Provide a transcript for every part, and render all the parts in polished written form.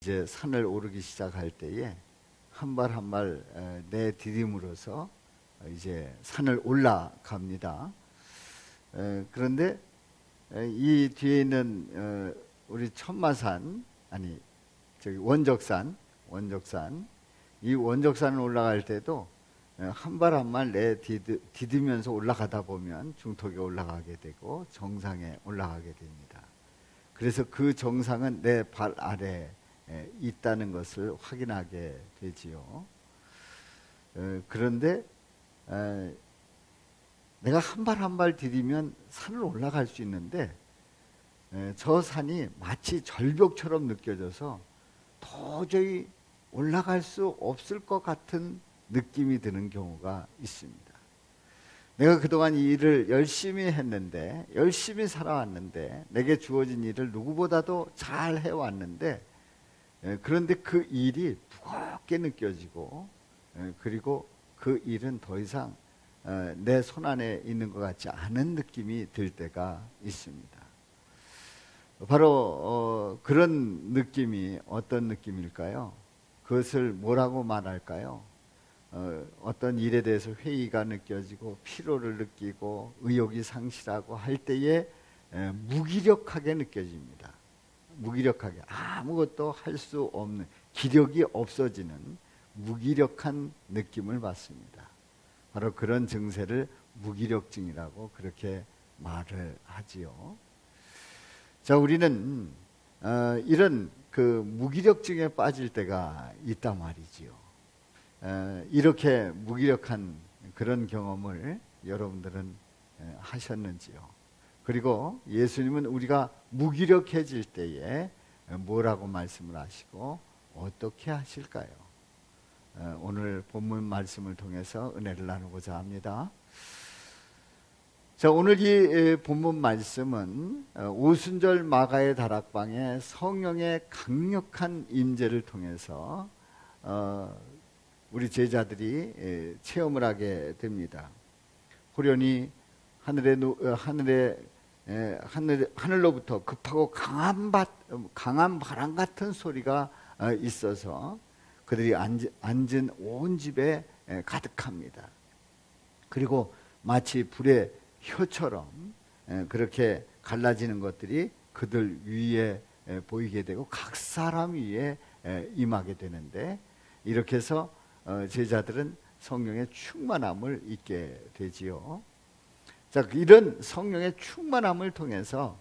이제 산을 오르기 시작할 때에 한 발 한 발 내디딤으로써 이제 산을 올라갑니다. 그런데 이 뒤에 있는 우리 천마산, 아니 저기 원적산, 이 원적산을 올라갈 때도 한 발 한 발 내디디면서 올라가다 보면 중턱에 올라가게 되고 정상에 올라가게 됩니다. 그래서 그 정상은 내 발 아래 있다는 것을 확인하게 되지요. 그런데 내가 한 발 한 발 디디면 산을 올라갈 수 있는데 저 산이 마치 절벽처럼 느껴져서 도저히 올라갈 수 없을 것 같은 느낌이 드는 경우가 있습니다. 내가 그동안 이 일을 열심히 했는데, 열심히 살아왔는데, 내게 주어진 일을 누구보다도 잘 해왔는데, 그런데 그 일이 무겁게 느껴지고, 그리고 그 일은 더 이상 내 손 안에 있는 것 같지 않은 느낌이 들 때가 있습니다. 바로 그런 느낌이 어떤 느낌일까요? 그것을 뭐라고 말할까요? 어떤 일에 대해서 회의가 느껴지고 피로를 느끼고 의욕이 상실하고 할 때에 무기력하게 느껴집니다. 무기력하게 아무것도 할 수 없는, 기력이 없어지는 무기력한 느낌을 받습니다. 바로 그런 증세를 무기력증이라고 그렇게 말을 하지요. 자, 우리는 이런 그 무기력증에 빠질 때가 있단 말이지요. 이렇게 무기력한 그런 경험을 여러분들은 하셨는지요? 그리고 예수님은 우리가 무기력해질 때에 뭐라고 말씀을 하시고 어떻게 하실까요? 오늘 본문 말씀을 통해서 은혜를 나누고자 합니다. 자, 오늘 이 본문 말씀은 오순절 마가의 다락방에 성령의 강력한 임재를 통해서 우리 제자들이 체험을 하게 됩니다. 호련히 하늘로부터 급하고 강한 바람 같은 소리가 있어서 그들이 앉은 온 집에 가득합니다. 그리고 마치 불의 혀처럼 그렇게 갈라지는 것들이 그들 위에 보이게 되고 각 사람 위에 임하게 되는데, 이렇게 해서 제자들은 성령의 충만함을 잊게 되지요. 자, 이런 성령의 충만함을 통해서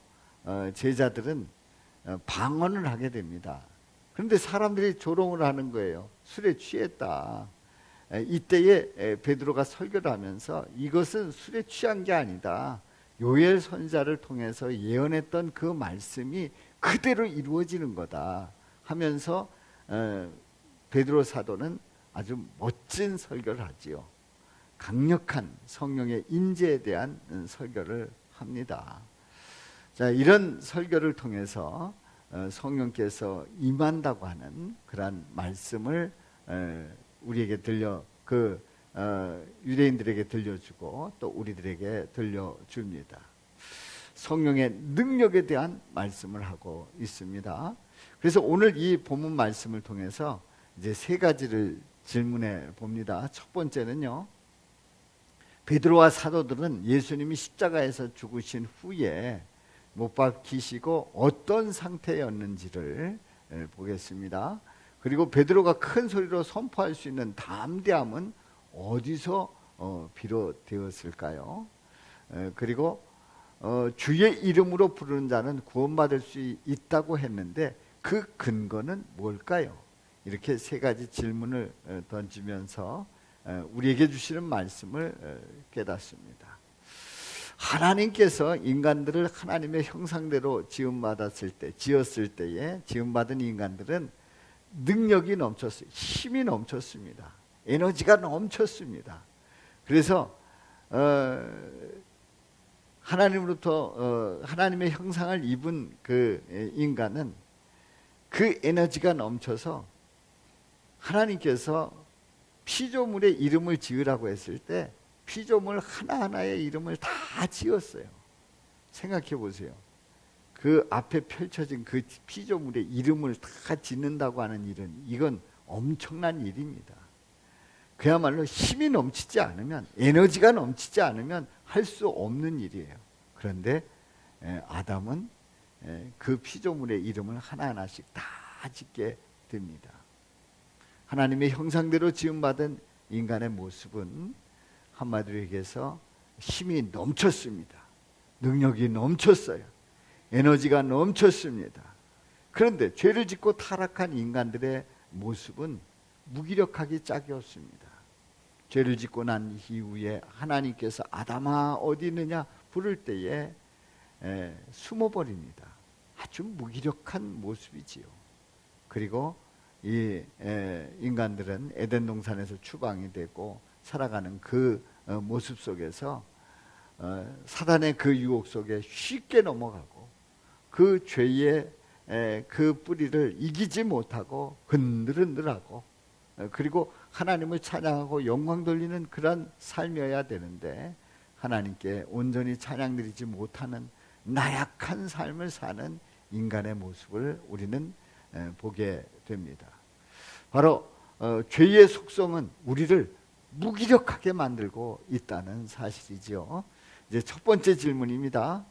제자들은 방언을 하게 됩니다. 그런데 사람들이 조롱을 하는 거예요. 술에 취했다. 이때에 베드로가 설교를 하면서 이것은 술에 취한 게 아니다. 요엘 선지자를 통해서 예언했던 그 말씀이 그대로 이루어지는 거다 하면서 베드로 사도는 아주 멋진 설교를 하지요. 강력한 성령의 임재에 대한 설교를 합니다. 자, 이런 설교를 통해서 성령께서 임한다고 하는 그러한 말씀을 우리에게 유대인들에게 들려주고 또 우리들에게 들려줍니다. 성령의 능력에 대한 말씀을 하고 있습니다. 그래서 오늘 이 본문 말씀을 통해서 이제 세 가지를 질문해 봅니다. 첫 번째는요, 베드로와 사도들은 예수님이 십자가에서 죽으신 후에 못 박히시고 어떤 상태였는지를 보겠습니다. 그리고 베드로가 큰 소리로 선포할 수 있는 담대함은 어디서 비롯되었을까요? 그리고 주의 이름으로 부르는 자는 구원받을 수 있다고 했는데 그 근거는 뭘까요? 이렇게 세 가지 질문을 던지면서 우리에게 주시는 말씀을 깨닫습니다. 하나님께서 인간들을 하나님의 형상대로 지었을 때에 지음받은 인간들은 능력이 넘쳤어요. 힘이 넘쳤습니다. 에너지가 넘쳤습니다. 그래서 하나님으로부터 하나님의 형상을 입은 그 인간은 그 에너지가 넘쳐서 하나님께서 피조물의 이름을 지으라고 했을 때 피조물 하나하나의 이름을 다 지었어요. 생각해 보세요. 그 앞에 펼쳐진 그 피조물의 이름을 다 짓는다고 하는 일은 이건 엄청난 일입니다. 그야말로 힘이 넘치지 않으면, 에너지가 넘치지 않으면 할 수 없는 일이에요. 그런데 아담은 그 피조물의 이름을 하나하나씩 다 짓게 됩니다. 하나님의 형상대로 지음받은 인간의 모습은 한마디로 얘기해서 힘이 넘쳤습니다. 능력이 넘쳤어요. 에너지가 넘쳤습니다. 그런데 죄를 짓고 타락한 인간들의 모습은 무기력하기 짝이었습니다. 죄를 짓고 난 이후에 하나님께서 아담아 어디 있느냐 부를 때에 숨어버립니다. 아주 무기력한 모습이지요. 그리고 이 인간들은 에덴 동산에서 추방이 되고 살아가는 그 모습 속에서 사단의 그 유혹 속에 쉽게 넘어가고 그 죄의 그 뿌리를 이기지 못하고 흔들흔들하고 그리고 하나님을 찬양하고 영광 돌리는 그런 삶이어야 되는데 하나님께 온전히 찬양드리지 못하는 나약한 삶을 사는 인간의 모습을 우리는 보게 됩니다. 바로 죄의 속성은 우리를 무기력하게 만들고 있다는 사실이지요. 이제 첫 번째 질문입니다.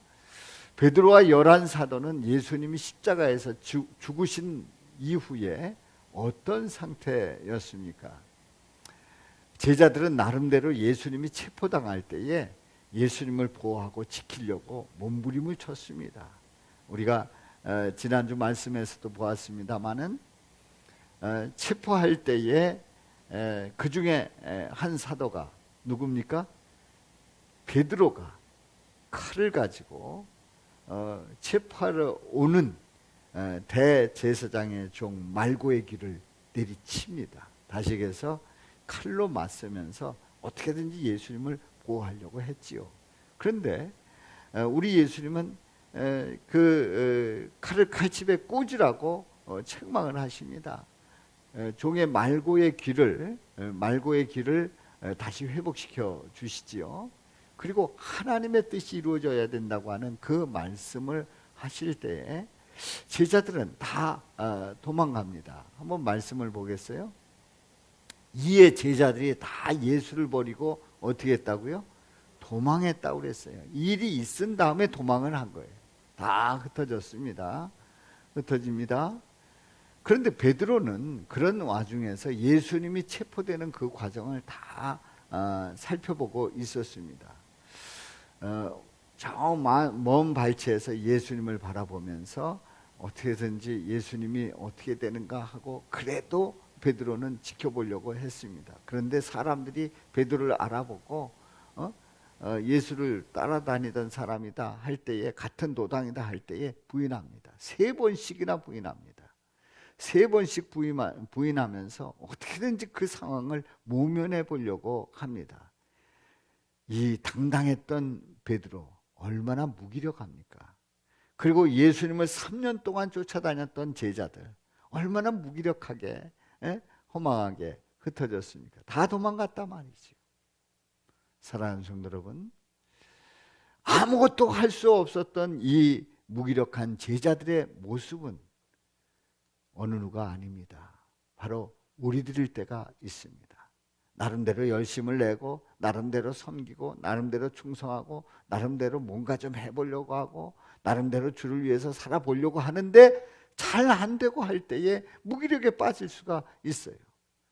베드로와 11사도는 예수님이 십자가에서 죽으신 이후에 어떤 상태였습니까? 제자들은 나름대로 예수님이 체포당할 때에 예수님을 보호하고 지키려고 몸부림을 쳤습니다. 우리가 지난주 말씀에서도 보았습니다마는 체포할 때에 그 중에 한 사도가 누굽니까? 베드로가 칼을 가지고 체포하러 오는 대제사장의 종 말고의 길을 내리칩니다. 다시 얘기해서 칼로 맞서면서 어떻게든지 예수님을 보호하려고 했지요. 그런데 우리 예수님은 그 칼을 칼집에 꽂으라고 책망을 하십니다. 종의 말고의 길을 다시 회복시켜 주시지요. 그리고 하나님의 뜻이 이루어져야 된다고 하는 그 말씀을 하실 때에 제자들은 다 도망갑니다. 한번 말씀을 보겠어요? 이에 제자들이 다 예수를 버리고 어떻게 했다고요? 도망했다고 그랬어요. 일이 있은 다음에 도망을 한 거예요. 다 흩어졌습니다. 흩어집니다. 그런데 베드로는 그런 와중에서 예수님이 체포되는 그 과정을 다 살펴보고 있었습니다. 저 먼 발치에서 예수님을 바라보면서 어떻게든지 예수님이 어떻게 되는가 하고 그래도 베드로는 지켜보려고 했습니다. 그런데 사람들이 베드로를 알아보고 예수를 따라다니던 사람이다 할 때에 같은 도당이다 할 때에 부인합니다. 3번씩이나 부인합니다. 3번씩 부인하면서 어떻게든지 그 상황을 모면해 보려고 합니다. 이 당당했던 베드로 얼마나 무기력합니까? 그리고 예수님을 3년 동안 쫓아다녔던 제자들 얼마나 무기력하게 허망하게 흩어졌습니까? 다 도망갔단 말이죠. 사랑하는 성도 여러분, 아무것도 할 수 없었던 이 무기력한 제자들의 모습은 어느 누가 아닙니다. 바로 우리들일 때가 있습니다. 나름대로 열심을 내고 나름대로 섬기고 나름대로 충성하고 나름대로 뭔가 좀 해보려고 하고 나름대로 주를 위해서 살아보려고 하는데 잘 안 되고 할 때에 무기력에 빠질 수가 있어요.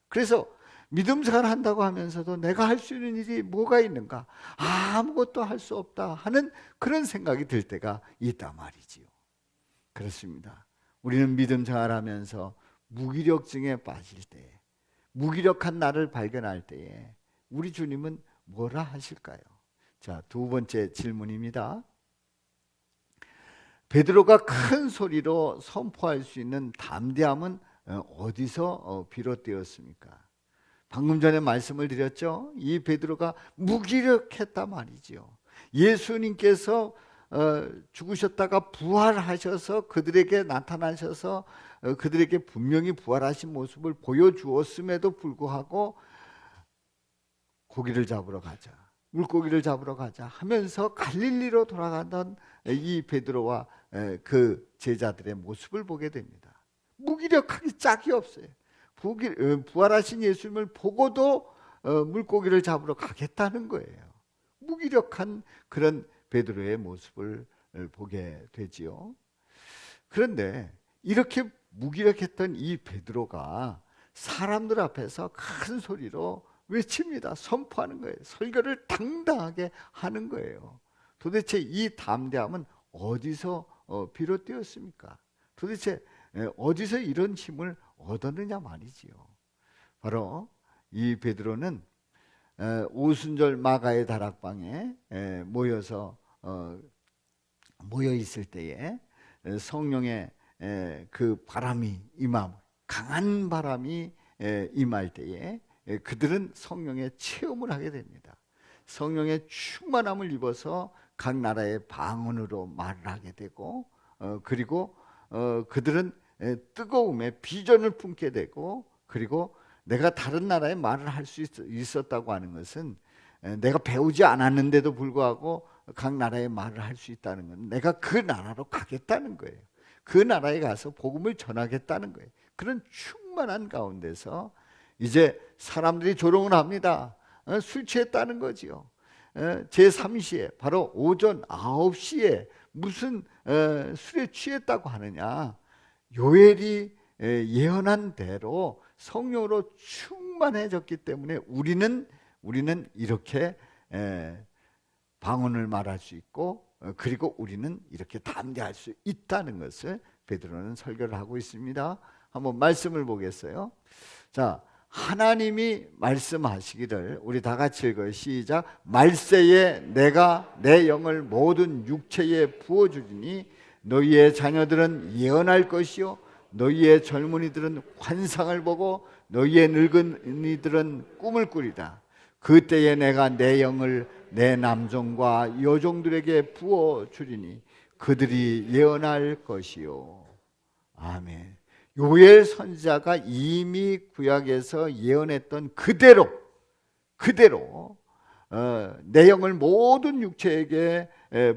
그래서 믿음 생활 한다고 하면서도 내가 할 수 있는 일이 뭐가 있는가? 아무것도 할 수 없다 하는 그런 생각이 들 때가 있단 말이지요. 그렇습니다. 우리는 믿음 생활하면서 무기력증에 빠질 때, 무기력한 나를 발견할 때에 우리 주님은 뭐라 하실까요? 자, 두 번째 질문입니다. 베드로가 큰 소리로 선포할 수 있는 담대함은 어디서 비롯되었습니까? 방금 전에 말씀을 드렸죠. 이 베드로가 무기력했단 말이죠. 예수님께서 죽으셨다가 부활하셔서 그들에게 나타나셔서 그들에게 분명히 부활하신 모습을 보여주었음에도 불구하고 고기를 잡으러 가자, 물고기를 잡으러 가자 하면서 갈릴리로 돌아가던 이 베드로와 그 제자들의 모습을 보게 됩니다. 무기력하기 짝이 없어요. 부활하신 예수님을 보고도 물고기를 잡으러 가겠다는 거예요. 무기력한 그런 베드로의 모습을 보게 되지요. 그런데 이렇게 무기력했던 이 베드로가 사람들 앞에서 큰 소리로 외칩니다. 선포하는 거예요. 설교를 당당하게 하는 거예요. 도대체 이 담대함은 어디서 비롯되었습니까? 도대체 어디서 이런 힘을 얻었느냐 말이지요. 바로 이 베드로는 오순절 마가의 다락방에 모여 있을 때에 성령의 그 바람이 강한 바람이 임할 때에 그들은 성령의 체험을 하게 됩니다. 성령의 충만함을 입어서 각 나라의 방언으로 말을 하게 되고 그리고 그들은 뜨거움에 비전을 품게 되고, 그리고 내가 다른 나라에 말을 할 수 있었다고 하는 것은 내가 배우지 않았는데도 불구하고 각 나라에 말을 할 수 있다는 건 내가 그 나라로 가겠다는 거예요. 그 나라에 가서 복음을 전하겠다는 거예요. 그런 충만한 가운데서 이제 사람들이 조롱을 합니다. 술 취했다는 거지요. 제3시에 바로 오전 9시에 무슨 술에 취했다고 하느냐. 요엘이 예언한 대로 성령으로 충만해졌기 때문에 우리는 이렇게 방언을 말할 수 있고, 그리고 우리는 이렇게 담대할 수 있다는 것을 베드로는 설교를 하고 있습니다. 한번 말씀을 보겠어요. 자, 하나님이 말씀하시기를, 우리 다 같이 읽어요. 시작. 말세에 내가 내 영을 모든 육체에 부어주리니 너희의 자녀들은 예언할 것이요 너희의 젊은이들은 환상을 보고 너희의 늙은이들은 꿈을 꾸리다. 그때에 내가 내 영을 내 남종과 여종들에게 부어주리니 그들이 예언할 것이요. 아멘. 요엘 선지자가 이미 구약에서 예언했던 그대로 내 영을 모든 육체에게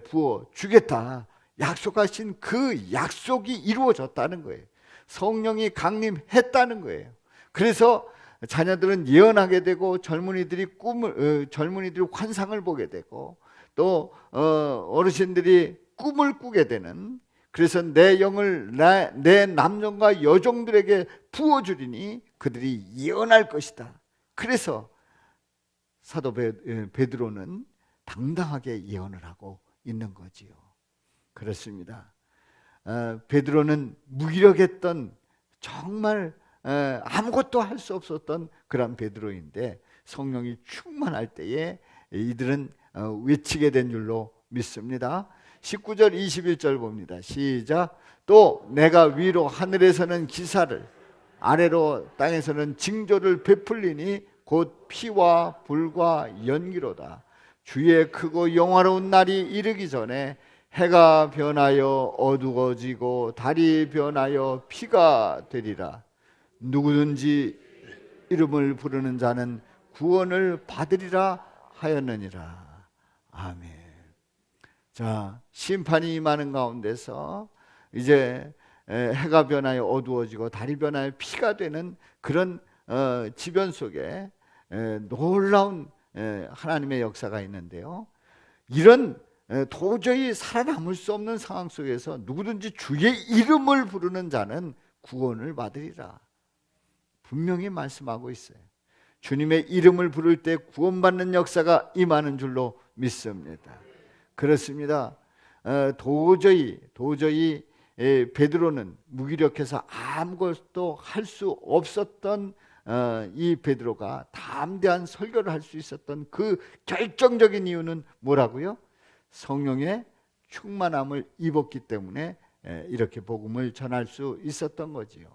부어주겠다 약속하신 그 약속이 이루어졌다는 거예요. 성령이 강림했다는 거예요. 그래서 자녀들은 예언하게 되고 젊은이들이 환상을 보게 되고 또 어르신들이 꿈을 꾸게 되는, 그래서 내 영을 내 남종과 여종들에게 부어주리니 그들이 예언할 것이다. 그래서 사도 베드로는 당당하게 예언을 하고 있는 거지요. 그렇습니다. 베드로는 무기력했던, 정말 아무것도 할 수 없었던 그런 베드로인데 성령이 충만할 때에 이들은 외치게 된 줄로 믿습니다. 19절 21절 봅니다. 시작. 또 내가 위로 하늘에서는 기사를, 아래로 땅에서는 징조를 베풀리니 곧 피와 불과 연기로다. 주의 크고 영화로운 날이 이르기 전에 해가 변하여 어두워지고 달이 변하여 피가 되리라. 누구든지 이름을 부르는 자는 구원을 받으리라 하였느니라. 아멘. 자, 심판이 임하는 가운데서 이제 해가 변하여 어두워지고 달이 변하여 피가 되는 그런 지변 속에 놀라운 하나님의 역사가 있는데요. 이런 도저히 살아남을 수 없는 상황 속에서 누구든지 주의 이름을 부르는 자는 구원을 받으리라. 분명히 말씀하고 있어요. 주님의 이름을 부를 때 구원받는 역사가 임하는 줄로 믿습니다. 그렇습니다. 도저히 베드로는 무기력해서 아무것도 할 수 없었던 이 베드로가 담대한 설교를 할 수 있었던 그 결정적인 이유는 뭐라고요? 성령의 충만함을 입었기 때문에 이렇게 복음을 전할 수 있었던 거지요.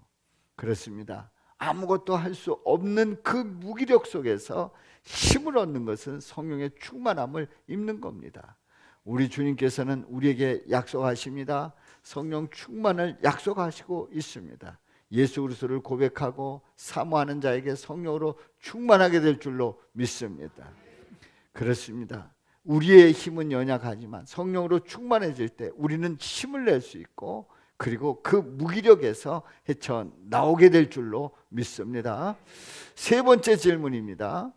그렇습니다. 아무것도 할 수 없는 그 무기력 속에서 힘을 얻는 것은 성령의 충만함을 입는 겁니다. 우리 주님께서는 우리에게 약속하십니다. 성령 충만을 약속하시고 있습니다. 예수 그리스도를 고백하고 사모하는 자에게 성령으로 충만하게 될 줄로 믿습니다. 그렇습니다. 우리의 힘은 연약하지만 성령으로 충만해질 때 우리는 힘을 낼 수 있고, 그리고 그 무기력에서 헤쳐나오게 될 줄로 믿습니다. 세 번째 질문입니다.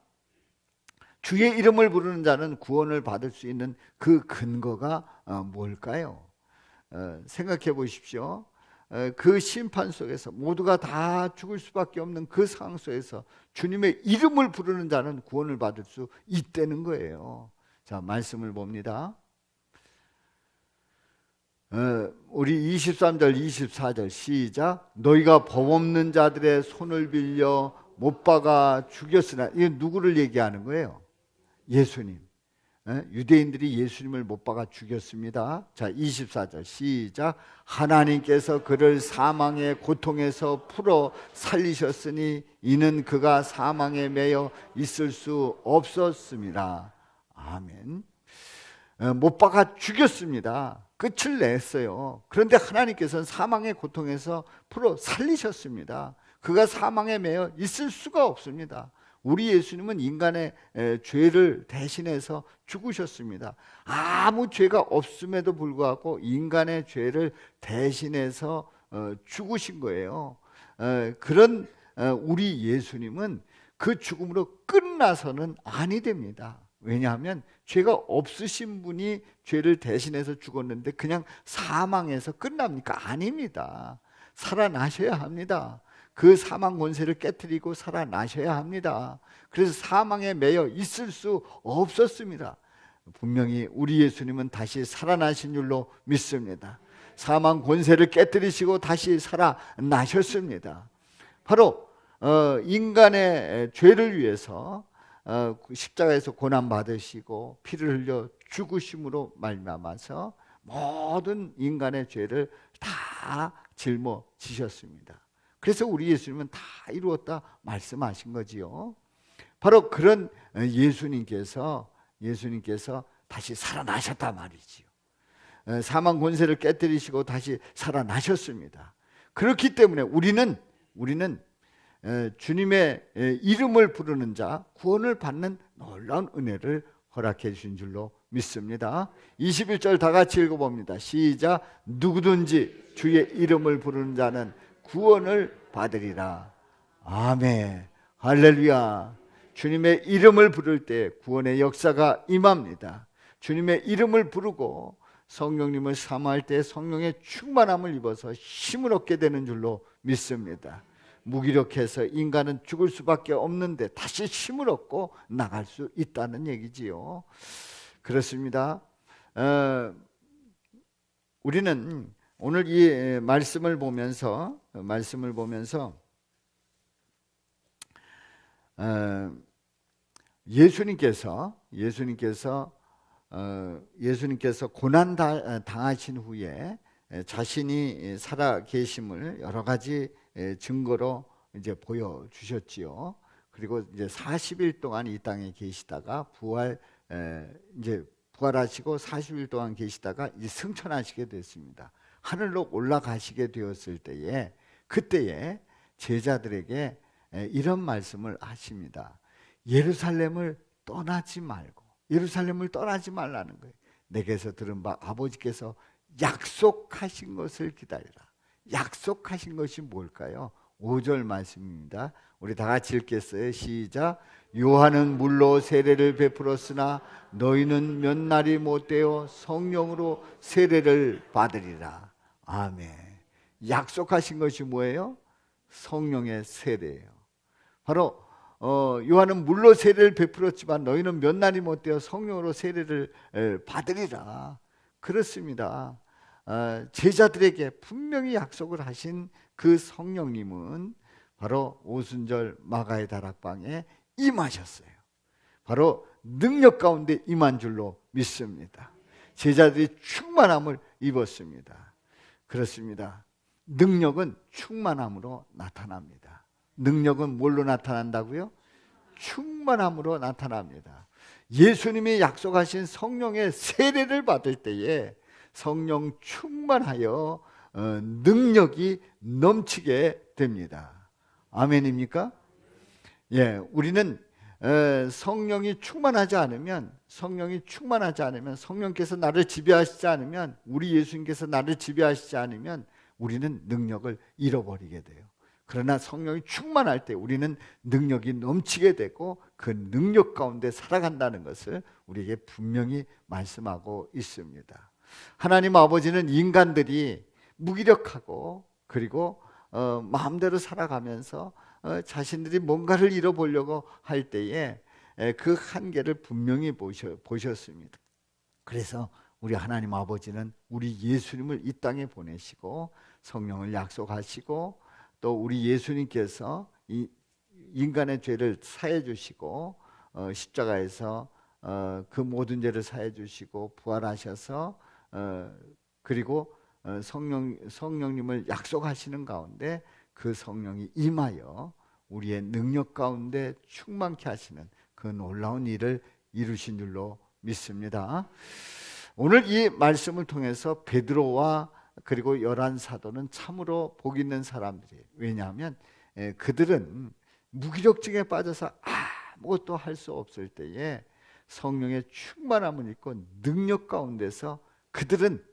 주의 이름을 부르는 자는 구원을 받을 수 있는 그 근거가 뭘까요? 생각해 보십시오. 그 심판 속에서 모두가 다 죽을 수밖에 없는 그 상황 속에서 주님의 이름을 부르는 자는 구원을 받을 수 있다는 거예요. 자, 말씀을 봅니다. 우리 23절 24절 시작. 너희가 법 없는 자들의 손을 빌려 못 박아 죽였으나, 이게 누구를 얘기하는 거예요? 예수님. 유대인들이 예수님을 못 박아 죽였습니다. 자, 24절 시작. 하나님께서 그를 사망의 고통에서 풀어 살리셨으니 이는 그가 사망에 매여 있을 수 없었습니다. 아멘. 못 박아 죽였습니다. 끝을 냈어요. 그런데 하나님께서는 사망의 고통에서 풀어 살리셨습니다. 그가 사망에 매여 있을 수가 없습니다. 우리 예수님은 인간의 죄를 대신해서 죽으셨습니다. 아무 죄가 없음에도 불구하고 인간의 죄를 대신해서 죽으신 거예요. 그런 우리 예수님은 그 죽음으로 끝나서는 아니 됩니다. 왜냐하면 죄가 없으신 분이 죄를 대신해서 죽었는데 그냥 사망해서 끝납니까? 아닙니다. 살아나셔야 합니다. 그 사망 권세를 깨트리고 살아나셔야 합니다. 그래서 사망에 매여 있을 수 없었습니다. 분명히 우리 예수님은 다시 살아나신 줄로 믿습니다. 사망 권세를 깨트리시고 다시 살아나셨습니다. 바로 인간의 죄를 위해서 십자가에서 고난 받으시고 피를 흘려 죽으심으로 말미암아서 모든 인간의 죄를 다 짊어지셨습니다. 그래서 우리 예수님은 다 이루었다 말씀하신 거지요. 바로 그런 예수님께서 다시 살아나셨단 말이지요. 사망 권세를 깨뜨리시고 다시 살아나셨습니다. 그렇기 때문에 우리는 주님의 이름을 부르는 자, 구원을 받는 놀라운 은혜를 허락해 주신 줄로 믿습니다. 21절 다 같이 읽어봅니다. 시작. 누구든지 주의 이름을 부르는 자는 구원을 받으리라. 아멘. 할렐루야. 주님의 이름을 부를 때 구원의 역사가 임합니다. 주님의 이름을 부르고 성령님을 사모할 때 성령의 충만함을 입어서 힘을 얻게 되는 줄로 믿습니다. 무기력해서 인간은 죽을 수밖에 없는데 다시 힘을 얻고 나갈 수 있다는 얘기지요. 그렇습니다. 우리는 오늘 이 말씀을 보면서 예수님께서 고난 당하신 후에 자신이 살아 계심을 여러 가지 증거로 이제 보여주셨지요. 그리고 이제 40일 동안 이 땅에 계시다가 부활하시고 40일 동안 계시다가 이제 승천하시게 됐습니다. 하늘로 올라가시게 되었을 때에 그때에 제자들에게 이런 말씀을 하십니다. 예루살렘을 떠나지 말라는 거예요. 내게서 들은 바 아버지께서 약속하신 것을 기다리라. 약속하신 것이 뭘까요? 5절 말씀입니다. 우리 다 같이 읽겠어요. 시작. 요한은 물로 세례를 베풀었으나 너희는 몇 날이 못되어 성령으로 세례를 받으리라. 아멘. 약속하신 것이 뭐예요? 성령의 세례예요. 바로 요한은 물로 세례를 베풀었지만 너희는 몇 날이 못되어 성령으로 세례를 받으리라. 그렇습니다. 제자들에게 분명히 약속을 하신 그 성령님은 바로 오순절 마가의 다락방에 임하셨어요. 바로 능력 가운데 임한 줄로 믿습니다. 제자들이 충만함을 입었습니다. 그렇습니다. 능력은 충만함으로 나타납니다. 능력은 뭘로 나타난다고요? 충만함으로 나타납니다. 예수님이 약속하신 성령의 세례를 받을 때에 성령 충만하여 능력이 넘치게 됩니다. 아멘입니까? 예, 우리는 성령이 충만하지 않으면 성령께서 나를 지배하시지 않으면 우리 예수님께서 나를 지배하시지 않으면 우리는 능력을 잃어버리게 돼요. 그러나 성령이 충만할 때 우리는 능력이 넘치게 되고 그 능력 가운데 살아간다는 것을 우리에게 분명히 말씀하고 있습니다. 하나님 아버지는 인간들이 무기력하고 그리고 마음대로 살아가면서 자신들이 뭔가를 잃어보려고 할 때에 그 한계를 분명히 보셨습니다. 그래서 우리 하나님 아버지는 우리 예수님을 이 땅에 보내시고 성령을 약속하시고 또 우리 예수님께서 이 인간의 죄를 사해 주시고 십자가에서 그 모든 죄를 사해 주시고 부활하셔서 그리고 성령님을 약속하시는 가운데 그 성령이 임하여 우리의 능력 가운데 충만케 하시는 그 놀라운 일을 이루신 줄로 믿습니다. 오늘 이 말씀을 통해서 베드로와 그리고 열한 사도는 참으로 복 있는 사람들이에요. 왜냐하면 그들은 무기력증에 빠져서 아무것도 할 수 없을 때에 성령의 충만함을 입고 능력 가운데서 그들은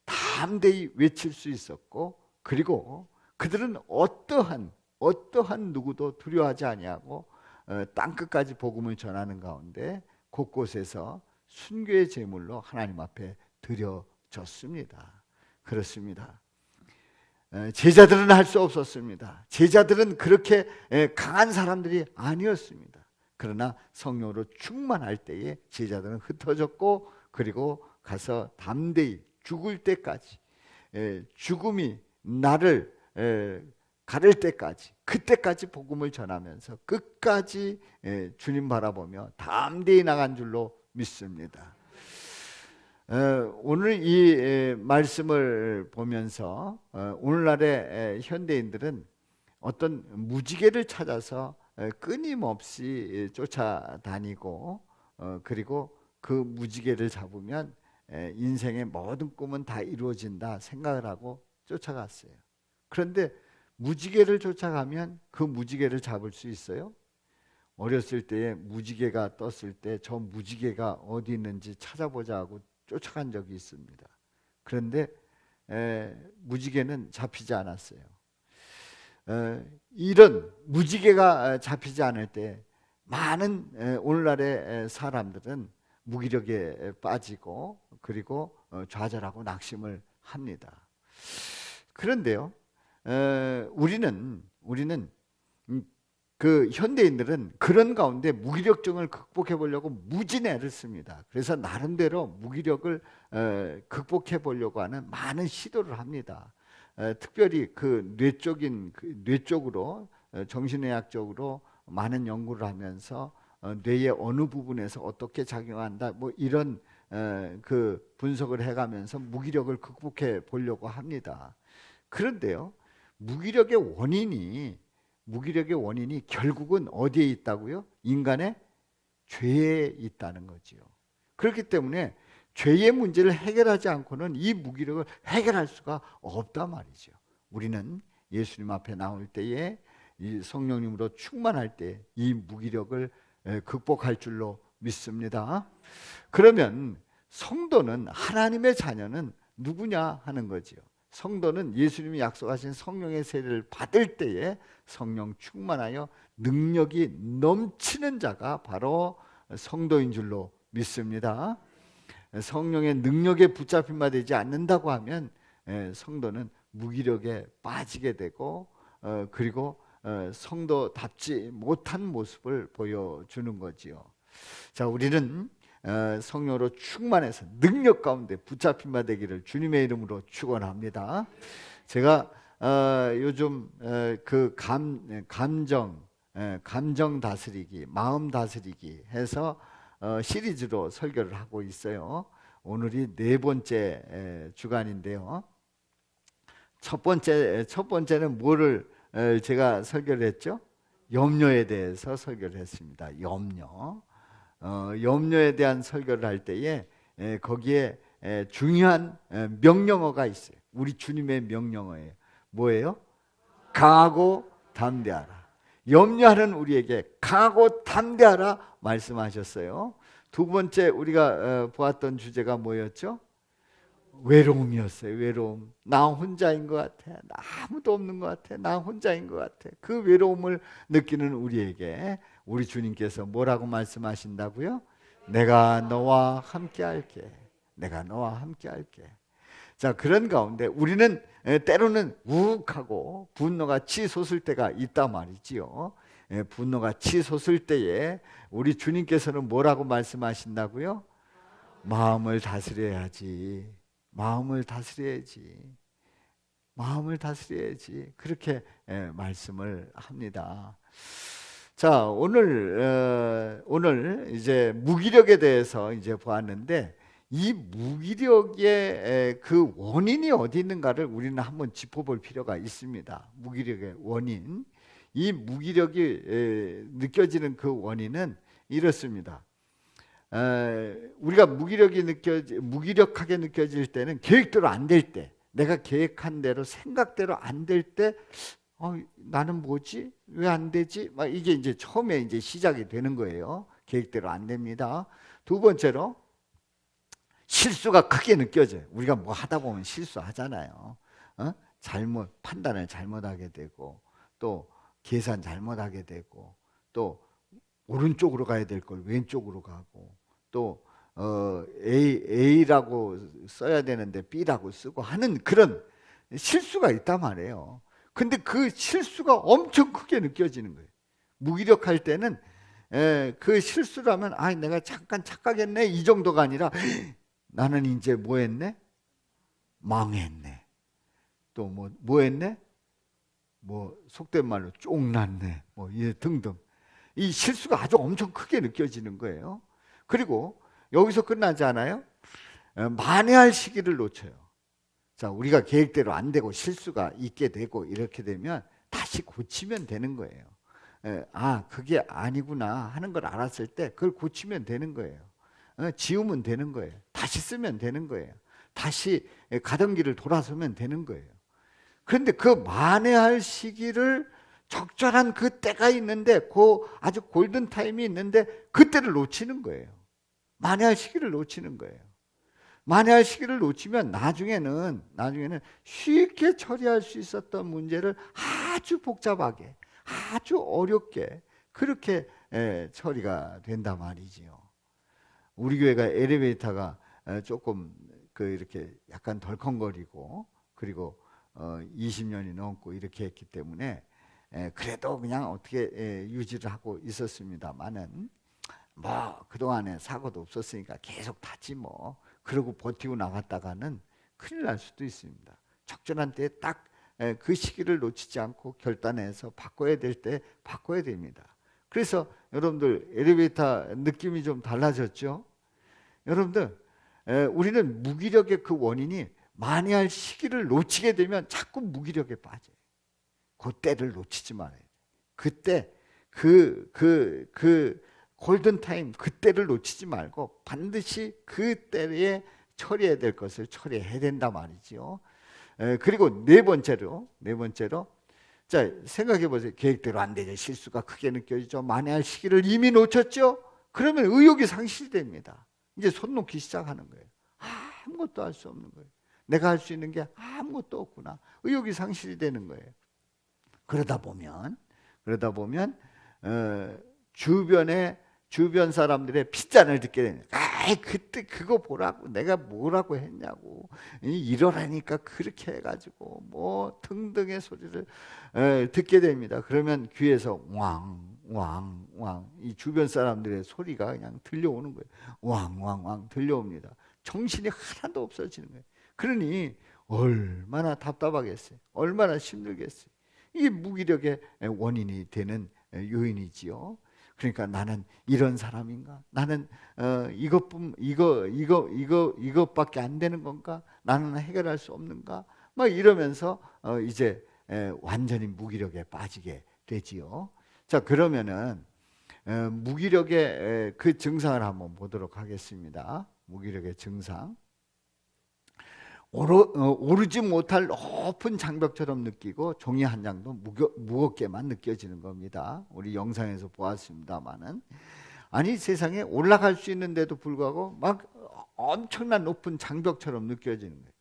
담대히 외칠 수 있었고 그리고 그들은 어떠한 누구도 두려워하지 아니하고 땅끝까지 복음을 전하는 가운데 곳곳에서 순교의 제물로 하나님 앞에 드려졌습니다. 그렇습니다. 제자들은 할 수 없었습니다. 제자들은 그렇게 강한 사람들이 아니었습니다. 그러나 성령으로 충만할 때에 제자들은 흩어졌고 그리고 가서 담대히 죽을 때까지 죽음이 나를 가를 때까지 그때까지 복음을 전하면서 끝까지 주님 바라보며 담대히 나간 줄로 믿습니다. 오늘 이 말씀을 보면서 오늘날의 현대인들은 어떤 무지개를 찾아서 끊임없이 쫓아다니고 그리고 그 무지개를 잡으면 인생의 모든 꿈은 다 이루어진다 생각을 하고 쫓아갔어요. 그런데 무지개를 쫓아가면 그 무지개를 잡을 수 있어요? 어렸을 때에 무지개가 떴을 때 저 무지개가 어디 있는지 찾아보자 하고 쫓아간 적이 있습니다. 그런데 무지개는 잡히지 않았어요. 이런 무지개가 잡히지 않을 때 많은 오늘날의 사람들은 무기력에 빠지고 그리고 좌절하고 낙심을 합니다. 그런데요, 우리는 그 현대인들은 그런 가운데 무기력증을 극복해 보려고 무진 애를 씁니다. 그래서 나름대로 무기력을 극복해 보려고 하는 많은 시도를 합니다. 특별히 그 뇌 쪽으로 정신의학적으로 많은 연구를 하면서 뇌의 어느 부분에서 어떻게 작용한다 뭐 이런 그 분석을 해가면서 무기력을 극복해 보려고 합니다. 그런데요, 무기력의 원인이 결국은 어디에 있다고요? 인간의 죄에 있다는 거지요. 그렇기 때문에 죄의 문제를 해결하지 않고는 이 무기력을 해결할 수가 없단 말이죠. 우리는 예수님 앞에 나올 때에 이 성령님으로 충만할 때 이 무기력을 극복할 줄로 믿습니다. 그러면 성도는 하나님의 자녀는 누구냐 하는 거지요. 성도는 예수님이 약속하신 성령의 세례를 받을 때에 성령 충만하여 능력이 넘치는 자가 바로 성도인 줄로 믿습니다. 성령의 능력에 붙잡힌 바 되지 않는다고 하면 성도는 무기력에 빠지게 되고 그리고 성도답지 못한 모습을 보여주는 거지요. 자, 우리는 성령으로 충만해서 능력 가운데 붙잡힌 바 되기를 주님의 이름으로 축원합니다. 제가 요즘 그 감정 다스리기, 마음 다스리기 해서 시리즈로 설교를 하고 있어요. 오늘이 네 번째 주간인데요. 첫 번째는 뭐를 제가 설교를 했죠? 염려에 대해서 설교를 했습니다. 염려에 대한 설교를 할 때에 거기에 중요한 명령어가 있어요. 우리 주님의 명령어예요. 뭐예요? 강하고 담대하라. 염려하는 우리에게 강하고 담대하라 말씀하셨어요. 두 번째 우리가 보았던 주제가 뭐였죠? 외로움이었어요. 외로움. 나 혼자인 것 같아. 나 아무도 없는 것 같아. 나 혼자인 것 같아. 그 외로움을 느끼는 우리에게 우리 주님께서 뭐라고 말씀하신다고요? 내가 너와 함께 할게. 내가 너와 함께 할게. 자, 그런 가운데 우리는 때로는 우욱하고 분노가 치솟을 때가 있단 말이지요. 분노가 치솟을 때에 우리 주님께서는 뭐라고 말씀하신다고요? 마음을 다스려야지. 마음을 다스려야지. 마음을 다스려야지. 그렇게 말씀을 합니다. 자, 오늘 이제 무기력에 대해서 이제 보았는데 이 무기력의 그 원인이 어디 있는가를 우리는 한번 짚어볼 필요가 있습니다. 무기력의 원인. 이 무기력이 느껴지는 그 원인은 이렇습니다. 우리가 무기력하게 느껴질 때는 계획대로 안 될 때, 내가 계획한 대로 생각대로 안 될 때, 나는 뭐지? 왜 안 되지? 막 이게 이제 처음에 이제 시작이 되는 거예요. 계획대로 안 됩니다. 두 번째로 실수가 크게 느껴져요. 우리가 뭐 하다 보면 실수하잖아요. 판단을 잘못하게 되고, 또 계산 잘못하게 되고, 또 오른쪽으로 가야 될 걸 왼쪽으로 가고, 또 A라고 써야 되는데 B라고 쓰고 하는 그런 실수가 있단 말이에요. 근데 그 실수가 엄청 크게 느껴지는 거예요. 무기력할 때는 그 실수라면 내가 잠깐 착각했네 이 정도가 아니라 나는 이제 뭐 했네? 망했네. 또 뭐 했네? 뭐 속된 말로 쫑났네. 뭐 등등. 이 실수가 아주 엄청 크게 느껴지는 거예요. 그리고 여기서 끝나지 않아요? 만회할 시기를 놓쳐요. 자, 우리가 계획대로 안 되고 실수가 있게 되고 이렇게 되면 다시 고치면 되는 거예요. 그게 아니구나 하는 걸 알았을 때 그걸 고치면 되는 거예요. 지우면 되는 거예요. 다시 쓰면 되는 거예요. 다시 가던 길을 돌아서면 되는 거예요. 그런데 그 만회할 시기를 적절한 그 때가 있는데 그 아주 골든 타임이 있는데 그때를 놓치는 거예요. 만회할 시기를 놓치는 거예요. 만회할 시기를 놓치면 나중에는 쉽게 처리할 수 있었던 문제를 아주 복잡하게 아주 어렵게 그렇게 처리가 된단 말이지요. 우리 교회가 엘리베이터가 조금 이렇게 약간 덜컹거리고 그리고 20년이 넘고 이렇게 했기 때문에 그래도 그냥 어떻게 유지를 하고 있었습니다만은 뭐 그동안에 사고도 없었으니까 계속 타지 뭐 그러고 버티고 나갔다가는 큰일 날 수도 있습니다. 적절한 때에 딱 그 시기를 놓치지 않고 결단해서 바꿔야 될 때 바꿔야 됩니다. 그래서 여러분들 엘리베이터 느낌이 좀 달라졌죠? 여러분들 우리는 무기력의 그 원인이 만회할 시기를 놓치게 되면 자꾸 무기력에 빠져요. 그 때를 놓치지 말아요. 그때 그 골든타임 그때를 놓치지 말고 반드시 그때에 처리해야 될 것을 처리해야 된다 말이죠. 그리고 네 번째로 자, 생각해 보세요. 계획대로 안 되죠. 실수가 크게 느껴지죠. 만회할 시기를 이미 놓쳤죠. 그러면 의욕이 상실됩니다. 이제 손 놓기 시작하는 거예요. 아무것도 할 수 없는 거예요. 내가 할 수 있는 게 아무것도 없구나. 의욕이 상실이 되는 거예요. 그러다 보면 주변 사람들의 핏잔을 듣게 됩니다. 그때 그거 보라고 내가 뭐라고 했냐고 이러라니까 그렇게 해가지고 뭐 등등의 소리를 듣게 됩니다. 그러면 귀에서 왕왕왕 이 주변 사람들의 소리가 그냥 들려오는 거예요. 왕왕왕 들려옵니다. 정신이 하나도 없어지는 거예요. 그러니 얼마나 답답하겠어요. 얼마나 힘들겠어요. 이게 무기력의 원인이 되는 요인이지요. 그러니까 나는 이런 사람인가? 나는 이것밖에 안 되는 건가? 나는 해결할 수 없는가? 막 이러면서 이제 완전히 무기력에 빠지게 되지요. 자, 그러면은 무기력의 그 증상을 한번 보도록 하겠습니다. 무기력의 증상. 오르지 못할 높은 장벽처럼 느끼고 종이 한 장도 무겁게만 느껴지는 겁니다. 우리 영상에서 보았습니다마는, 아니 세상에 올라갈 수 있는데도 불구하고 막 엄청난 높은 장벽처럼 느껴지는 거예요.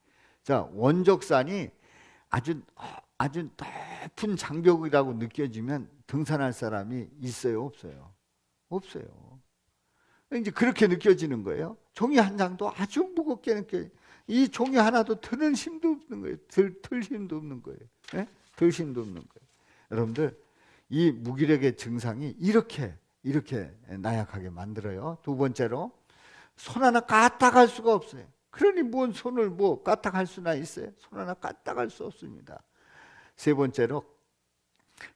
자, 원적산이 아주 높은 장벽이라고 느껴지면 등산할 사람이 있어요, 없어요? 없어요. 이제 그렇게 느껴지는 거예요. 종이 한 장도 아주 무겁게 느껴요. 이 종이 하나도 드는 힘도 없는 거예요. 들 힘도 없는 거예요. 네? 들 힘도 없는 거예요. 여러분들, 이 무기력의 증상이 이렇게 나약하게 만들어요. 두 번째로, 손 하나 까딱할 수가 없어요. 그러니 뭔 손을 뭐 까딱할 수나 있어요? 손 하나 까딱할 수 없습니다. 세 번째로,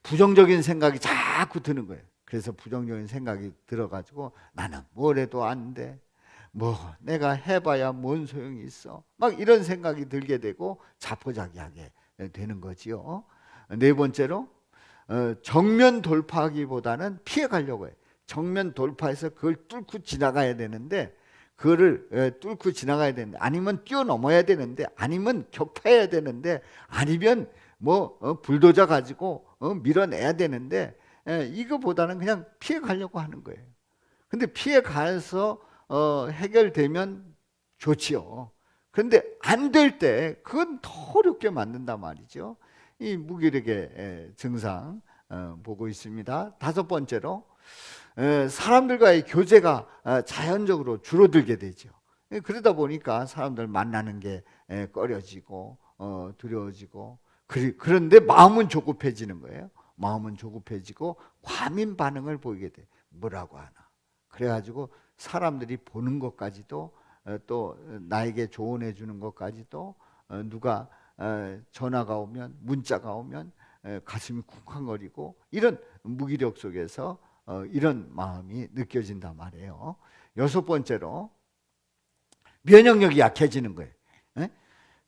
부정적인 생각이 자꾸 드는 거예요. 그래서 부정적인 생각이 들어가지고 나는 뭘 해도 안 돼. 뭐 내가 해봐야 뭔 소용이 있어. 막 이런 생각이 들게 되고 자포자기하게 되는 거지요. 네 번째로, 정면 돌파하기보다는 피해가려고 해요. 정면 돌파해서 그걸 뚫고 지나가야 되는데, 그거를 뚫고 지나가야 되는데, 아니면 뛰어넘어야 되는데, 아니면 격파해야 되는데, 아니면 뭐 불도저 가지고 밀어내야 되는데, 이거보다는 그냥 피해가려고 하는 거예요. 근데 피해가서 해결되면 좋지요. 그런데 안 될 때 그건 더 어렵게 만든단 말이죠. 이 무기력의 증상 보고 있습니다. 다섯 번째로, 사람들과의 교제가 자연적으로 줄어들게 되죠. 그러다 보니까 사람들 만나는 게 꺼려지고 두려워지고, 그런데 마음은 조급해지는 거예요. 마음은 조급해지고 과민 반응을 보이게 돼. 뭐라고 하나. 그래가지고 사람들이 보는 것까지도, 또 나에게 조언해 주는 것까지도, 누가 전화가 오면, 문자가 오면 가슴이 쿵쾅거리고, 이런 무기력 속에서 이런 마음이 느껴진단 말이에요. 여섯 번째로, 면역력이 약해지는 거예요.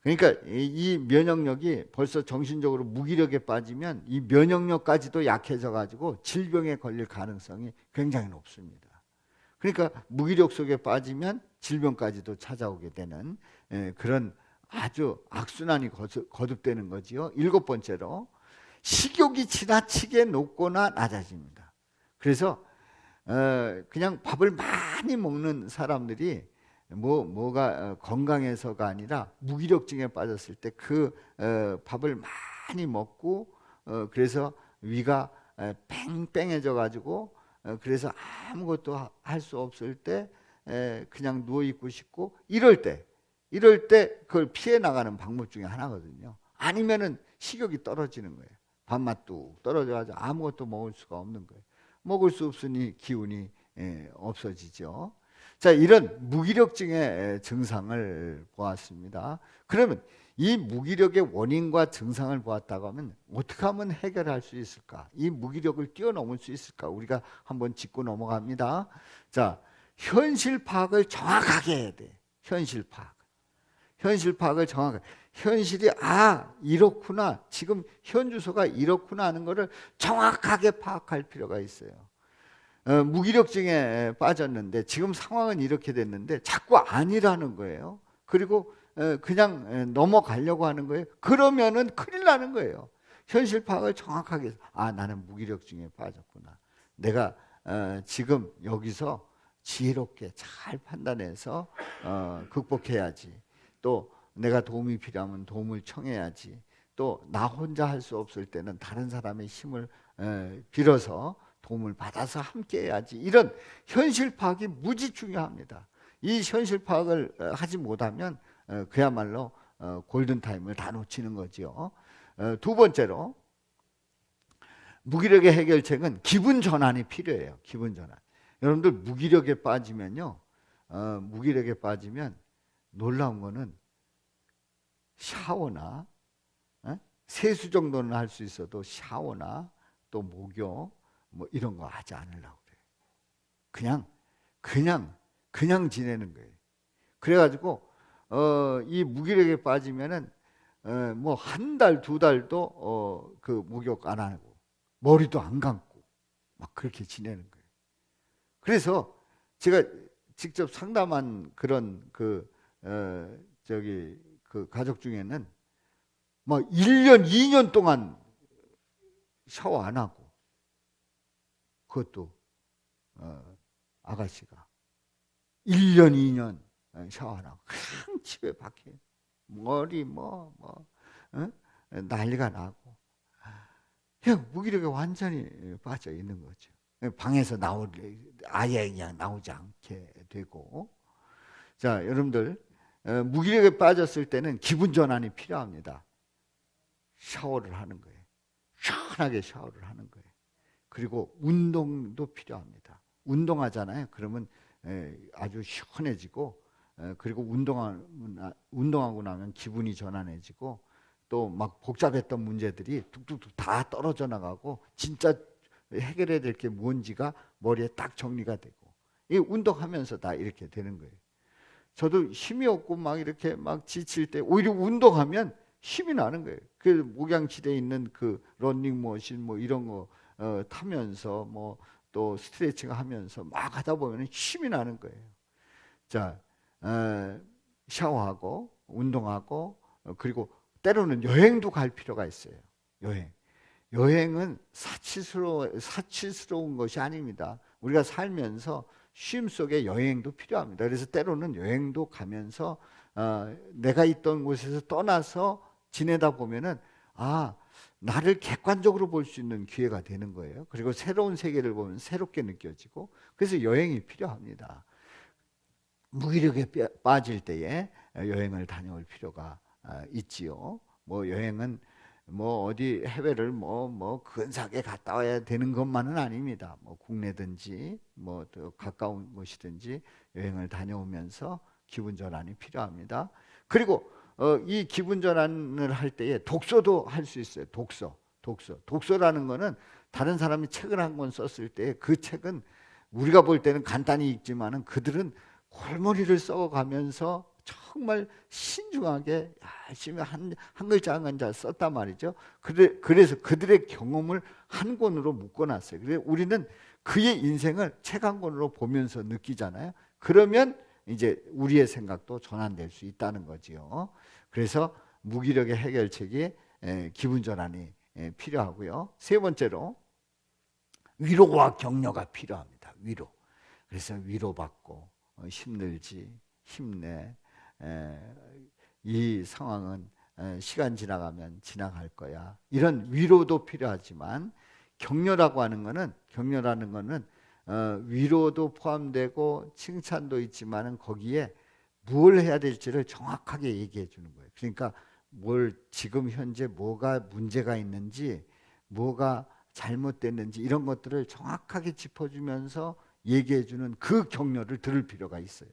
그러니까 이 면역력이 벌써 정신적으로 무기력에 빠지면 이 면역력까지도 약해져 가지고 질병에 걸릴 가능성이 굉장히 높습니다. 그러니까 무기력 속에 빠지면 질병까지도 찾아오게 되는 그런 아주 악순환이 거듭되는 거지요. 일곱 번째로, 식욕이 지나치게 높거나 낮아집니다. 그래서 그냥 밥을 많이 먹는 사람들이 뭐가 건강해서가 아니라 무기력증에 빠졌을 때 그 밥을 많이 먹고, 그래서 위가 뺑뺑해져 가지고, 그래서 아무것도 할 수 없을 때 그냥 누워 있고 싶고, 이럴 때 그걸 피해 나가는 방법 중에 하나거든요. 아니면은 식욕이 떨어지는 거예요. 밥맛도 떨어져가지고 아무것도 먹을 수가 없는 거예요. 먹을 수 없으니 기운이 없어지죠. 자, 이런 무기력증의 증상을 보았습니다. 그러면 이 무기력의 원인과 증상을 보았다고 하면 어떻게 하면 해결할 수 있을까? 이 무기력을 뛰어넘을 수 있을까? 우리가 한번 짚고 넘어갑니다. 자, 현실 파악을 정확하게 해야 돼. 현실 파악을 정확하게. 현실이 이렇구나. 지금 현 주소가 이렇구나 하는 것을 정확하게 파악할 필요가 있어요. 무기력증에 빠졌는데 지금 상황은 이렇게 됐는데 자꾸 아니라는 거예요. 그리고 그냥 넘어가려고 하는 거예요. 그러면은 큰일 나는 거예요. 현실 파악을 정확하게 해서, 나는 무기력증에 빠졌구나. 내가 지금 여기서 지혜롭게 잘 판단해서 극복해야지. 또 내가 도움이 필요하면 도움을 청해야지. 또 나 혼자 할 수 없을 때는 다른 사람의 힘을 빌어서 도움을 받아서 함께 해야지. 이런 현실 파악이 무지 중요합니다. 이 현실 파악을 하지 못하면 그야말로 골든타임을 다 놓치는 거죠. 두 번째로, 무기력의 해결책은 기분 전환이 필요해요. 기분 전환. 여러분들 무기력에 빠지면요, 무기력에 빠지면 놀라운 거는 샤워나 세수 정도는 할 수 있어도 샤워나 또 목욕 뭐 이런 거 하지 않으려고 그래요. 그냥 지내는 거예요. 그래가지고 이 무기력에 빠지면은 뭐 한 달, 두 달도 그 목욕 안 하고 머리도 안 감고 막 그렇게 지내는 거예요. 그래서 제가 직접 상담한 그런 그 가족 중에는 막 1년, 2년 동안 샤워 안 하고, 그것도 아가씨가 1년, 2년 샤워 안 하고 그냥 집에 밖에 머리 난리가 나고, 그냥 무기력에 완전히 빠져 있는 거죠. 방에서 아예 그냥 나오지 않게 되고. 자, 여러분들, 무기력에 빠졌을 때는 기분 전환이 필요합니다. 샤워를 하는 거예요. 시원하게 샤워를 하는 거예요. 그리고 운동도 필요합니다. 운동하잖아요. 그러면 아주 시원해지고, 그리고 운동하고 나면 기분이 전환해지고, 또 막 복잡했던 문제들이 뚝뚝뚝 다 떨어져 나가고, 진짜 해결해야 될 게 뭔지가 머리에 딱 정리가 되고, 이 운동하면서 다 이렇게 되는 거예요. 저도 힘이 없고 막 이렇게 막 지칠 때 오히려 운동하면 힘이 나는 거예요. 그 목양치대에 있는 그 러닝머신 뭐 이런 거 타면서 뭐 또 스트레칭 하면서 막 하다 보면 힘이 나는 거예요. 자, 샤워하고 운동하고, 그리고 때로는 여행도 갈 필요가 있어요. 여행은 사치스러운 것이 아닙니다. 우리가 살면서 쉼 속에 여행도 필요합니다. 그래서 때로는 여행도 가면서 내가 있던 곳에서 떠나서 지내다 보면은 나를 객관적으로 볼 수 있는 기회가 되는 거예요. 그리고 새로운 세계를 보면 새롭게 느껴지고, 그래서 여행이 필요합니다. 무기력에 빠질 때에 여행을 다녀올 필요가 있지요. 뭐 여행은 뭐 어디 해외를 뭐 근사하게 갔다 와야 되는 것만은 아닙니다. 뭐 국내든지 뭐 또 가까운 곳이든지 여행을 다녀오면서 기분 전환이 필요합니다. 그리고 이 기분 전환을 할 때에 독서도 할 수 있어요. 독서라는 거는 다른 사람이 책을 한 권 썼을 때 그 책은 우리가 볼 때는 간단히 읽지만은 그들은 골머리를 써가면서 정말 신중하게 열심히 한 글자 한 글자 썼단 말이죠. 그래서 그들의 경험을 한 권으로 묶어놨어요. 그래서 우리는 그의 인생을 책 한 권으로 보면서 느끼잖아요. 그러면 이제 우리의 생각도 전환될 수 있다는 거지요. 그래서 무기력의 해결책이 기분 전환이 필요하고요. 세 번째로 위로와 격려가 필요합니다. 위로. 그래서 위로받고 힘들지, 힘내. 이 상황은 시간 지나가면 지나갈 거야. 이런 위로도 필요하지만 격려라는 거는 위로도 포함되고 칭찬도 있지만은 거기에 뭘 해야 될지를 정확하게 얘기해 주는 거예요. 그러니까 지금 현재 뭐가 문제가 있는지, 뭐가 잘못됐는지 이런 것들을 정확하게 짚어주면서 얘기해 주는 그 격려를 들을 필요가 있어요.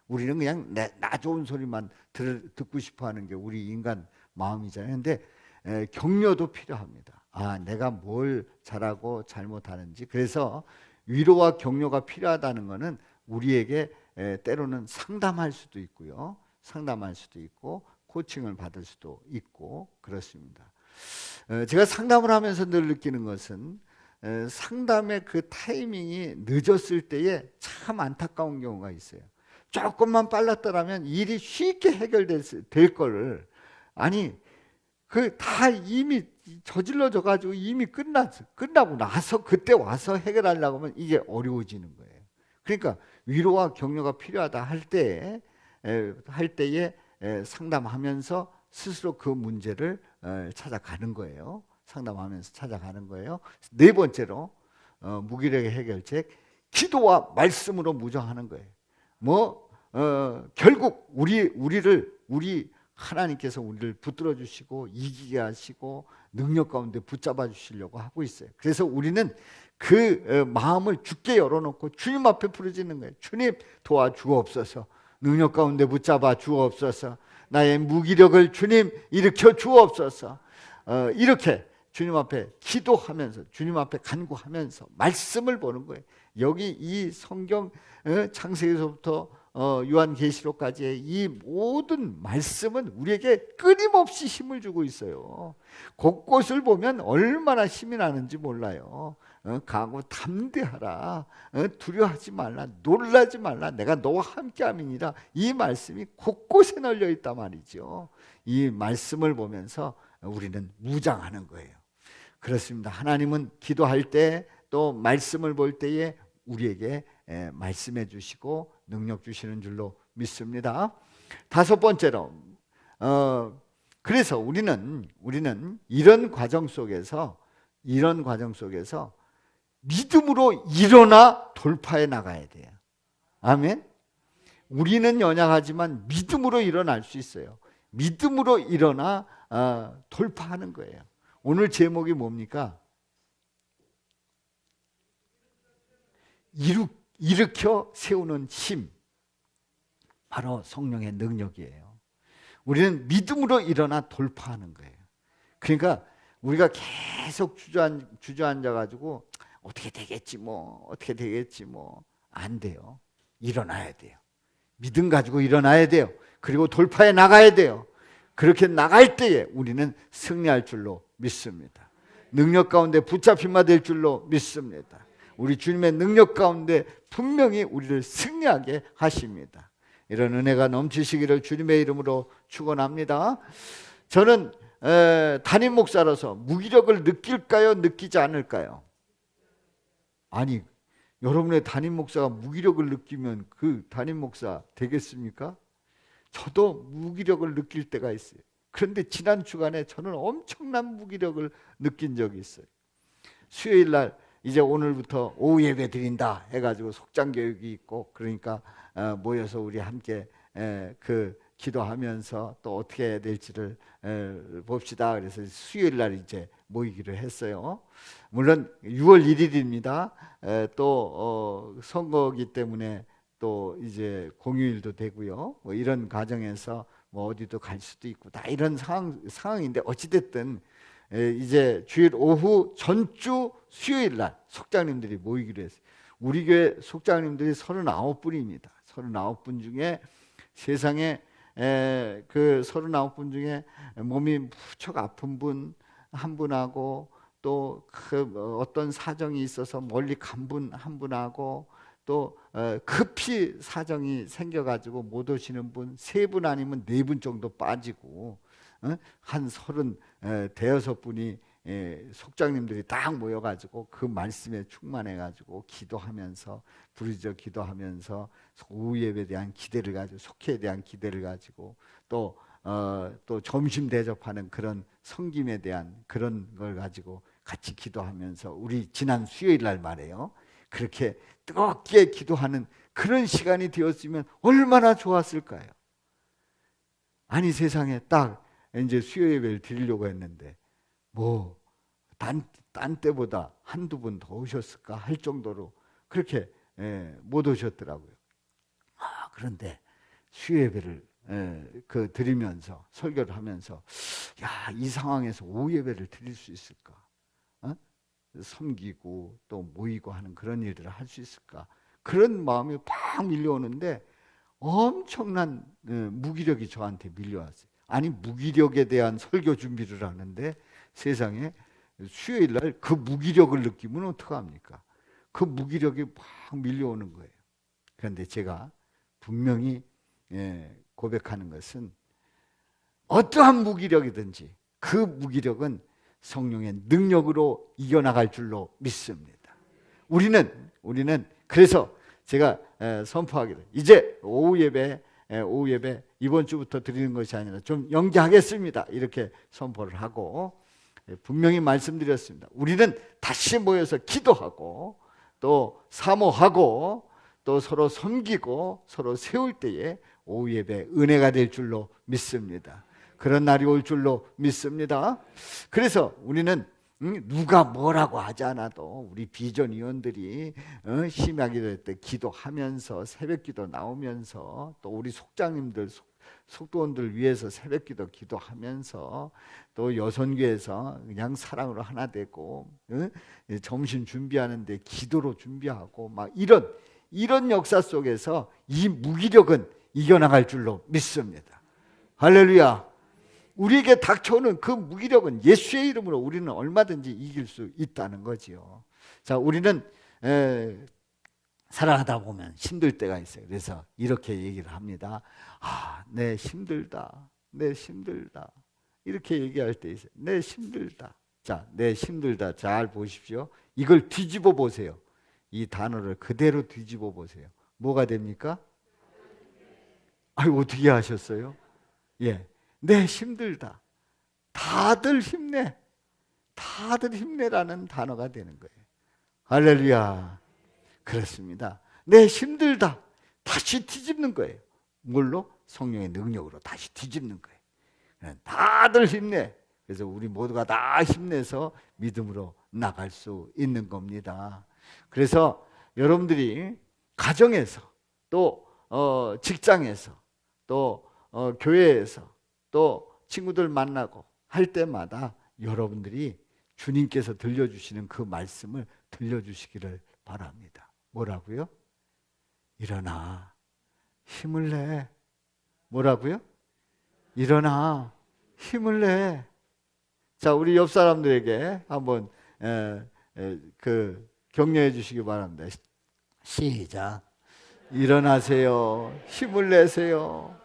우리는 그냥 나 좋은 소리만 듣고 싶어 하는 게 우리 인간 마음이잖아요. 근데 격려도 필요합니다. 내가 뭘 잘하고 잘못하는지. 그래서 위로와 격려가 필요하다는 것은 우리에게 때로는 상담할 수도 있고요. 상담할 수도 있고 코칭을 받을 수도 있고 그렇습니다. 제가 상담을 하면서 늘 느끼는 것은 상담의 그 타이밍이 늦었을 때에 참 안타까운 경우가 있어요. 조금만 빨랐더라면 일이 쉽게 해결될 거를, 그 다 이미 저질러져 가지고 이미 끝나고 나서 그때 와서 해결하려고 하면 이게 어려워지는 거예요. 그러니까 위로와 격려가 필요하다 할 때에 상담하면서 스스로 그 문제를 찾아가는 거예요. 상담하면서 찾아가는 거예요. 네 번째로 무기력의 해결책, 기도와 말씀으로 무장하는 거예요. 결국 우리 하나님께서 우리를 붙들어 주시고 이기게 하시고 능력 가운데 붙잡아 주시려고 하고 있어요. 그래서 우리는 그 마음을 주께 열어놓고 주님 앞에 부르짖는 거예요. 주님 도와주옵소서. 능력 가운데 붙잡아 주옵소서. 나의 무기력을 주님 일으켜 주옵소서. 이렇게 주님 앞에 기도하면서 주님 앞에 간구하면서 말씀을 보는 거예요. 여기 이 성경 창세기서부터 요한계시록까지의 이 모든 말씀은 우리에게 끊임없이 힘을 주고 있어요. 곳곳을 보면 얼마나 힘이 나는지 몰라요. 강구 담대하라, 두려워하지 말라, 놀라지 말라, 내가 너와 함께함이니라. 이 말씀이 곳곳에 널려 있단 말이죠. 이 말씀을 보면서 우리는 무장하는 거예요. 그렇습니다. 하나님은 기도할 때 또 말씀을 볼 때에 우리에게 말씀해 주시고 능력 주시는 줄로 믿습니다. 다섯 번째로, 그래서 우리는 이런 과정 속에서 믿음으로 일어나 돌파해 나가야 돼요. 아멘. 우리는 연약하지만 믿음으로 일어날 수 있어요. 믿음으로 일어나 돌파하는 거예요. 오늘 제목이 뭡니까? 일으켜 세우는 힘, 바로 성령의 능력이에요. 우리는 믿음으로 일어나 돌파하는 거예요. 그러니까 우리가 계속 주저앉아 가지고 어떻게 되겠지 뭐 안 돼요. 일어나야 돼요. 믿음 가지고 일어나야 돼요. 그리고 돌파해 나가야 돼요. 그렇게 나갈 때에 우리는 승리할 줄로 믿습니다. 능력 가운데 붙잡힌 바 될 줄로 믿습니다. 우리 주님의 능력 가운데 분명히 우리를 승리하게 하십니다. 이런 은혜가 넘치시기를 주님의 이름으로 축원합니다. 저는 담임 목사로서 무기력을 느낄까요? 느끼지 않을까요? 아니, 여러분의 담임 목사가 무기력을 느끼면 그 담임 목사 되겠습니까? 저도 무기력을 느낄 때가 있어요. 그런데 지난 주간에 저는 엄청난 무기력을 느낀 적이 있어요. 수요일 날 이제 오늘부터 오후 예배 드린다 해가지고 속장 교육이 있고, 그러니까 모여서 우리 함께 기도하면서 또 어떻게 해야 될지를 봅시다. 그래서 수요일 날 이제 모이기로 했어요. 물론 6월 1일입니다. 또 선거기 때문에 또 이제 공휴일도 되고요. 뭐 이런 과정에서 뭐 어디도 갈 수도 있고 다 이런 상황인데, 어찌됐든 이제 주일 오후 전주 수요일 날 속장님들이 모이기로 했어요. 우리 교회 속장님들이 39분입니다. 39분 중에 세상에 그 39분 중에 몸이 무척 아픈 분 한 분하고, 또 그 어떤 사정이 있어서 멀리 간 분 한 분하고, 또 급히 사정이 생겨가지고 못 오시는 분 3분 아니면 4분 정도 빠지고, 한 36분이 속장님들이 딱 모여가지고 그 말씀에 충만해가지고 기도하면서, 부르짖어 기도하면서 오후 예배에 대한 기대를 가지고, 속회에 대한 기대를 가지고, 또 점심 대접하는 그런 섬김에 대한 그런 걸 가지고 같이 기도하면서, 우리 지난 수요일 날 말이에요, 그렇게 뜨겁게 기도하는 그런 시간이 되었으면 얼마나 좋았을까요? 아니, 세상에 딱 이제 수요 예배를 드리려고 했는데 뭐 딴 때보다 한두 분 더 오셨을까 할 정도로 그렇게 못 오셨더라고요. 그런데 수요 예배를 드리면서, 설교를 하면서, 이 상황에서 오후 예배를 드릴 수 있을까? 섬기고 또 모이고 하는 그런 일들을 할 수 있을까? 그런 마음이 팍 밀려오는데 엄청난 무기력이 저한테 밀려왔어요. 아니, 무기력에 대한 설교 준비를 하는데 세상에 수요일 날 그 무기력을 느끼면 어떡합니까? 그 무기력이 팍 밀려오는 거예요. 그런데 제가 분명히 고백하는 것은, 어떠한 무기력이든지 그 무기력은 성령의 능력으로 이겨나갈 줄로 믿습니다. 우리는 그래서 제가 선포하기를, 이제 오후 예배 이번 주부터 드리는 것이 아니라 좀 연기하겠습니다. 이렇게 선포를 하고 분명히 말씀드렸습니다. 우리는 다시 모여서 기도하고 또 사모하고 또 서로 섬기고 서로 세울 때에 오후 예배 은혜가 될 줄로 믿습니다. 그런 날이 올 줄로 믿습니다. 그래서 우리는 누가 뭐라고 하지 않아도 우리 비전위원들이 심야기도 될 때 기도하면서, 새벽기도 나오면서, 또 우리 속장님들, 속도원들 위해서 새벽기도 기도하면서, 또 여선교에서 그냥 사랑으로 하나 되고 점심 준비하는데 기도로 준비하고, 막 이런 이런 역사 속에서 이 무기력은 이겨나갈 줄로 믿습니다. 할렐루야. 우리에게 닥쳐오는 그 무기력은 예수의 이름으로 우리는 얼마든지 이길 수 있다는 거지요. 자, 우리는 살아가다 보면 힘들 때가 있어요. 그래서 이렇게 얘기를 합니다. 내 힘들다. 내 힘들다. 이렇게 얘기할 때 있어요. 내 힘들다. 자, 내 힘들다. 잘 보십시오. 이걸 뒤집어 보세요. 이 단어를 그대로 뒤집어 보세요. 뭐가 됩니까? 어떻게 하셨어요? 예. 내 힘들다. 다들 힘내. 다들 힘내라는 단어가 되는 거예요. 할렐루야. 그렇습니다. 내 힘들다. 다시 뒤집는 거예요. 뭘로? 성령의 능력으로 다시 뒤집는 거예요. 다들 힘내. 그래서 우리 모두가 다 힘내서 믿음으로 나갈 수 있는 겁니다. 그래서 여러분들이 가정에서 또 직장에서 또 교회에서 또 친구들 만나고 할 때마다 여러분들이 주님께서 들려주시는 그 말씀을 들려주시기를 바랍니다. 뭐라고요? 일어나 힘을 내. 뭐라고요? 일어나 힘을 내. 자, 우리 옆 사람들에게 한번 격려해 주시기 바랍니다. 시작. 일어나세요. 힘을 내세요.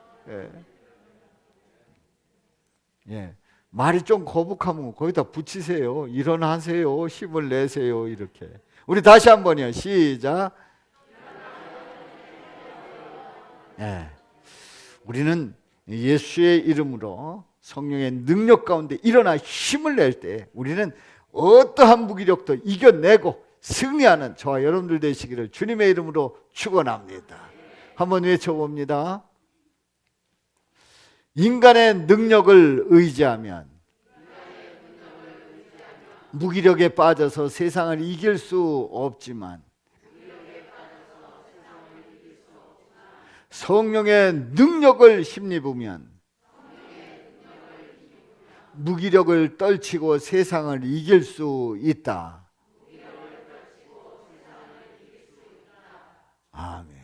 예. 말이 좀 거북하면 거기다 붙이세요. 일어나세요. 힘을 내세요. 이렇게. 우리 다시 한번요. 시작. 예. 우리는 예수의 이름으로 성령의 능력 가운데 일어나 힘을 낼 때 우리는 어떠한 무기력도 이겨내고 승리하는 저와 여러분들 되시기를 주님의 이름으로 축원합니다. 한번 외쳐봅니다. 인간의 능력을 의지하면 무기력에 빠져서 세상을 이길 수 없지만 성령의 능력을 힘입으면 무기력을 떨치고 세상을 이길 수 있다. 아멘.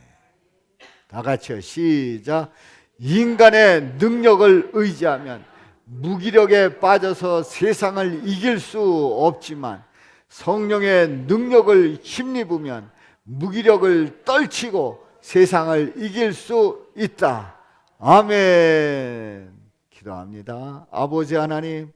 다 같이요. 시작. 인간의 능력을 의지하면 무기력에 빠져서 세상을 이길 수 없지만 성령의 능력을 힘입으면 무기력을 떨치고 세상을 이길 수 있다. 아멘. 기도합니다. 아버지 하나님,